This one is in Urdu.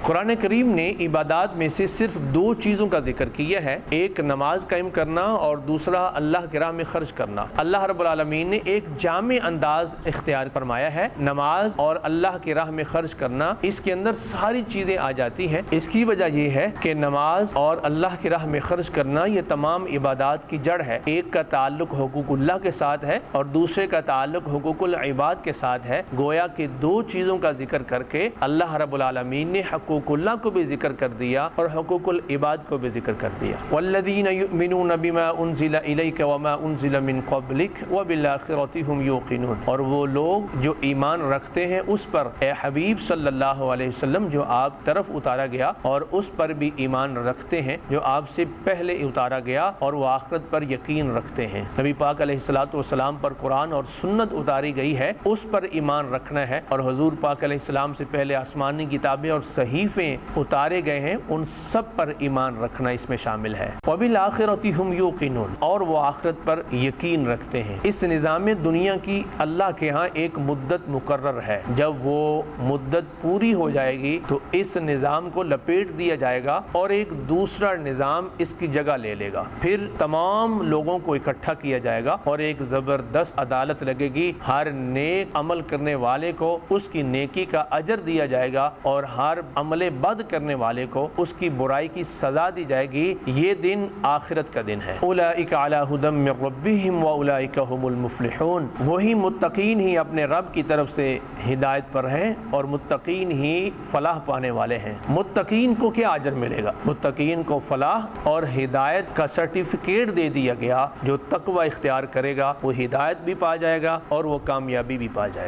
قرآن کریم نے عبادات میں سے صرف دو چیزوں کا ذکر کیا ہے، ایک نماز قائم کرنا اور دوسرا اللہ کی راہ میں خرچ کرنا۔ اللہ رب العالمین نے ایک جامع انداز اختیار فرمایا ہے، نماز اور اللہ کی راہ میں خرچ کرنا، اس کے اندر ساری چیزیں آ جاتی ہیں۔ اس کی وجہ یہ ہے کہ نماز اور اللہ کی راہ میں خرچ کرنا یہ تمام عبادات کی جڑ ہے۔ ایک کا تعلق حقوق اللہ کے ساتھ ہے اور دوسرے کا تعلق حقوق العباد کے ساتھ ہے۔ گویا کہ دو چیزوں کا ذکر کر کے اللہ رب العالمین نے حقوق اللہ کو بھی ذکر کر دیا اور حقوق العباد کو بھی ذکر کر دیا۔ والذین یؤمنون بما انزل الیک وما انزل من قبلک وبالآخرۃ ھم یوقنون، اور وہ لوگ جو ایمان رکھتے ہیں اس پر اے حبیب صلی اللہ علیہ وسلم جو آپ طرف اتارا گیا، اور اس پر بھی ایمان رکھتے ہیں جو آپ سے پہلے اتارا گیا، اور وہ آخرت پر یقین رکھتے ہیں۔ نبی پاک علیہ الصلوۃ والسلام پر قرآن اور سنت اتاری گئی ہے، اس پر ایمان رکھنا ہے، اور حضور پاک علیہ السلام سے پہلے آسمانی کتابیں اور صحیفے اتارے گئے ہیں ان سب پر ایمان رکھنا اس میں شامل ہے۔ وبالآخرۃ ھم یوقنون، اور وہ آخرت پر یقین رکھتے ہیں۔ اس نظام دنیا کی اللہ کے ہاں ایک مدت مقرر ہے، جب وہ مدت پوری ہو جائے گی تو اس نظام کو لپیٹ دیا جائے گا اور ایک دوسرا نظام اس کی جگہ لے لے گا، پھر تمام لوگوں کو اکٹھا کیا جائے گا اور ایک زبردست عدالت لگے گی، ہر نیک عمل کرنے والے کو اس کی نیکی کا اجر دیا جائے گا اور ہر عمل بد کرنے والے کو اس کی برائی کی سزا دی جائے گی۔ یہ دن آخرت کا دن ہے۔ اولئک علی ھدی من ربہم واولئک ھم المفلحون، وہی متقین ہی اپنے رب کی طرف سے ہدایت پر ہیں اور متقین ہی فلاح پانے والے ہیں۔ متقین کو کیا اجر ملے گا؟ متقین کو فلاح اور ہدایت کا سرٹیفکیٹ دے دیا گیا۔ جو تقوی اختیار کرے گا وہ ہدایت بھی پا جائے گا اور وہ کامیابی بھی پا جائے گا۔